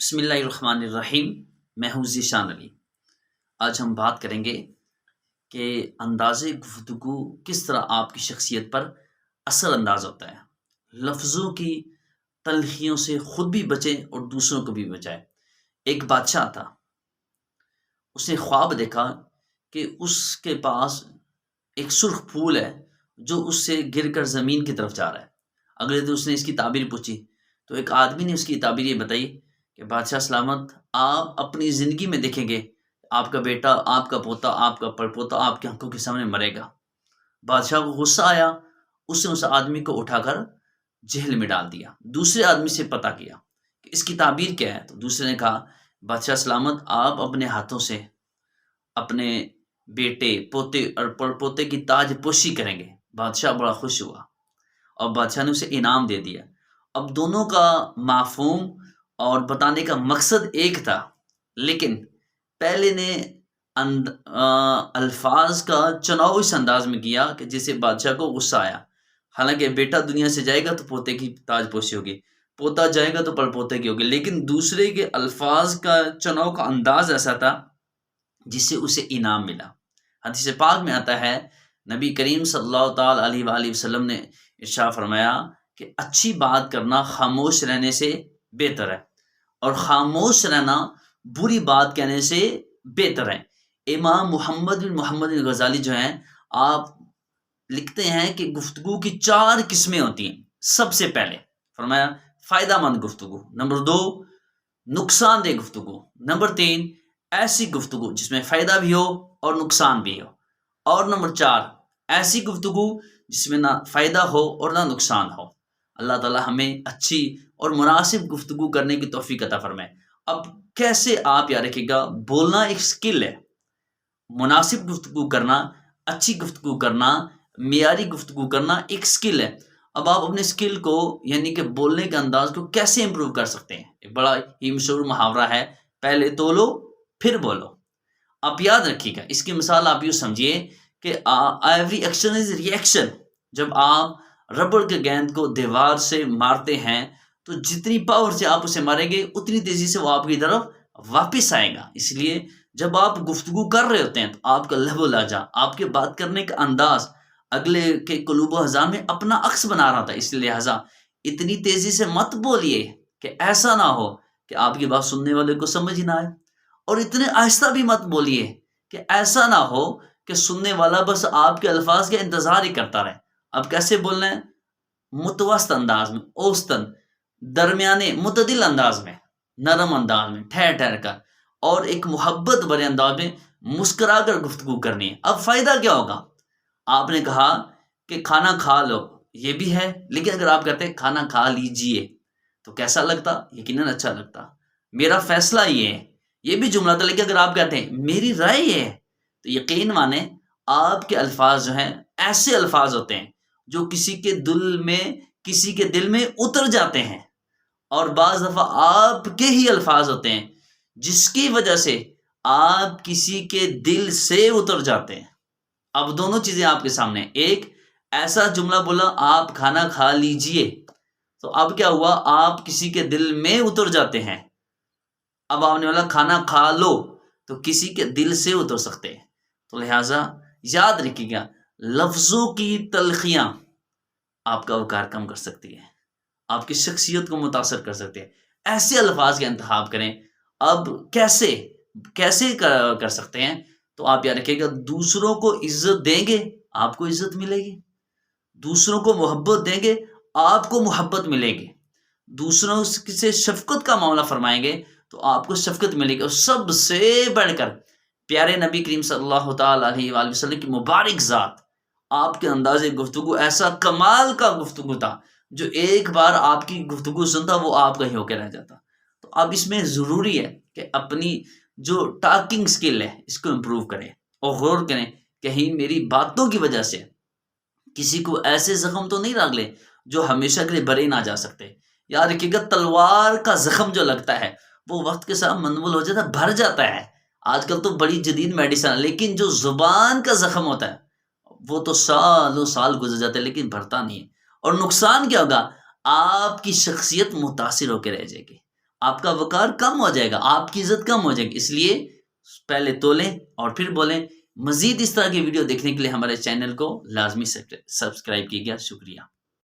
بسم اللہ الرحمن الرحیم۔ میں ہوں ذیشان علی۔ آج ہم بات کریں گے کہ انداز گفتگو کس طرح آپ کی شخصیت پر اثر انداز ہوتا ہے۔ لفظوں کی تلخیوں سے خود بھی بچیں اور دوسروں کو بھی بچائیں۔ ایک بادشاہ تھا، اس نے خواب دیکھا کہ اس کے پاس ایک سرخ پھول ہے جو اس سے گر کر زمین کی طرف جا رہا ہے۔ اگلے دن اس نے اس کی تعبیر پوچھی تو ایک آدمی نے اس کی تعبیر یہ بتائی کہ بادشاہ سلامت، آپ اپنی زندگی میں دیکھیں گے آپ کا بیٹا، آپ کا پوتا، آپ کا پڑپوتا آپ کی آنکھوں کے سامنے مرے گا۔ بادشاہ کو غصہ آیا، اس نے اس آدمی کو اٹھا کر جیل میں ڈال دیا۔ دوسرے آدمی سے پتہ کیا کہ اس کی تعبیر کیا ہے، تو دوسرے نے کہا بادشاہ سلامت، آپ اپنے ہاتھوں سے اپنے بیٹے، پوتے اور پڑپوتے کی تاج پوشی کریں گے۔ بادشاہ بڑا خوش ہوا اور بادشاہ نے اسے انعام دے دیا۔ اب دونوں کا مفہوم اور بتانے کا مقصد ایک تھا، لیکن پہلے نے الفاظ کا چناؤ اس انداز میں کیا کہ جسے بادشاہ کو غصہ آیا۔ حالانکہ بیٹا دنیا سے جائے گا تو پوتے کی تاج پوشی ہوگی، پوتا جائے گا تو پڑپوتے کی ہوگی، لیکن دوسرے کے الفاظ کا چناؤ کا انداز ایسا تھا جس سے اسے انعام ملا۔ حدیث پاک میں آتا ہے، نبی کریم صلی اللہ تعالی علیہ وآلہ وسلم نے ارشاد فرمایا کہ اچھی بات کرنا خاموش رہنے سے بہتر ہے اور خاموش رہنا بری بات کہنے سے بہتر ہے۔ امام محمد بن محمد غزالی جو ہیں، آپ لکھتے ہیں کہ گفتگو کی 4 قسمیں ہوتی ہیں۔ سب سے پہلے فرمایا فائدہ مند گفتگو، نمبر 2 نقصان دہ گفتگو، نمبر 3 ایسی گفتگو جس میں فائدہ بھی ہو اور نقصان بھی ہو، اور نمبر 4 ایسی گفتگو جس میں نہ فائدہ ہو اور نہ نقصان ہو۔ اللہ تعالی ہمیں اچھی اور مناسب گفتگو کرنے کی توفیق عطا فرمائے۔ اب کیسے آپ یاد رکھیے گا، بولنا ایک سکل ہے، مناسب گفتگو کرنا، اچھی گفتگو کرنا، معیاری گفتگو کرنا ایک سکل ہے۔ اب آپ اپنے سکل کو یعنی کہ بولنے کے انداز کو کیسے امپروو کر سکتے ہیں؟ ایک بڑا ہی مشہور محاورہ ہے، پہلے تولو پھر بولو۔ آپ یاد رکھیے گا، اس کی مثال آپ یوں سمجھیے کہ ایوری ایکشن از ریئیکشن۔ جب آپ ربڑ کے گیند کو دیوار سے مارتے ہیں تو جتنی پاور سے آپ اسے ماریں گے اتنی تیزی سے وہ آپ کی طرف واپس آئے گا۔ اس لیے جب آپ گفتگو کر رہے ہوتے ہیں تو آپ کا لہو لہجہ، آپ کے بات کرنے کا انداز اگلے کے قلوب و اذہان میں اپنا عکس بنا رہا تھا۔ اس لیے لہٰذا اتنی تیزی سے مت بولیے کہ ایسا نہ ہو کہ آپ کی بات سننے والے کو سمجھ ہی نہ آئے، اور اتنے آہستہ بھی مت بولیے کہ ایسا نہ ہو کہ سننے والا بس آپ کے الفاظ کا انتظار ہی کرتا رہے۔ اب کیسے بولنا ہے؟ متوسط انداز میں، اوسطن، درمیانے معتدل انداز میں، نرم انداز میں، ٹھہر ٹھہر کر، اور ایک محبت بھرے انداز میں مسکرا کر گفتگو کرنی ہے۔ اب فائدہ کیا ہوگا؟ آپ نے کہا کہ کھانا کھا لو، یہ بھی ہے، لیکن اگر آپ کہتے ہیں کھانا کھا لیجئے تو کیسا لگتا؟ یقیناً اچھا لگتا۔ میرا فیصلہ یہ ہے، یہ بھی جملہ تھا، لیکن اگر آپ کہتے ہیں میری رائے یہ ہے تو یقین مانیں آپ کے الفاظ جو ہیں ایسے الفاظ ہوتے ہیں جو کسی کے دل میں اتر جاتے ہیں، اور بعض دفعہ آپ کے ہی الفاظ ہوتے ہیں جس کی وجہ سے آپ کسی کے دل سے اتر جاتے ہیں۔ اب دونوں چیزیں آپ کے سامنے، ایک ایسا جملہ بولا آپ کھانا کھا لیجئے، تو اب کیا ہوا؟ آپ کسی کے دل میں اتر جاتے ہیں۔ اب آپ نے بولا کھانا کھا لو تو کسی کے دل سے اتر سکتے ہیں۔ تو لہٰذا یاد رکھیے گا، لفظوں کی تلخیاں آپ کا وقار کم کر سکتی ہے، آپ کی شخصیت کو متاثر کر سکتے ہیں۔ ایسے الفاظ کا انتخاب کریں۔ اب کیسے کر سکتے ہیں؟ تو آپ یاد رکھیے گا، دوسروں کو عزت دیں گے آپ کو عزت ملے گی، دوسروں کو محبت دیں گے آپ کو محبت ملے گی، دوسروں سے شفقت کا معاملہ فرمائیں گے تو آپ کو شفقت ملے گی، اور سب سے بڑھ کر پیارے نبی کریم صلی اللہ تعالی علیہ وآلہ وسلم کی مبارک ذات، آپ کے انداز گفتگو ایسا کمال کا گفتگو تھا، جو ایک بار آپ کی گفتگو سنتا وہ آپ کا ہی ہو کے رہ جاتا۔ تو اب اس میں ضروری ہے کہ اپنی جو ٹاکنگ سکل ہے اس کو امپروو کریں اور غور کریں، کہیں میری باتوں کی وجہ سے کسی کو ایسے زخم تو نہیں ڈالے جو ہمیشہ کے لیے بھرے نہ جا سکتے۔ یاد رکھیے گا، تلوار کا زخم جو لگتا ہے وہ وقت کے ساتھ منمول ہو جاتا ہے، بھر جاتا ہے۔ آج کل تو بڑی جدید میڈیسن ہے، لیکن جو زبان کا زخم ہوتا ہے وہ تو سالوں سال گزر جاتا ہے لیکن بھرتا نہیں ہے۔ اور نقصان کیا ہوگا؟ آپ کی شخصیت متاثر ہو کے رہ جائے گی، آپ کا وقار کم ہو جائے گا، آپ کی عزت کم ہو جائے گی. اس لیے پہلے تولیں اور پھر بولیں. مزید اس طرح کی ویڈیو دیکھنے کے لیے ہمارے چینل کو لازمی سبسکرائب کیجیے. شکریہ.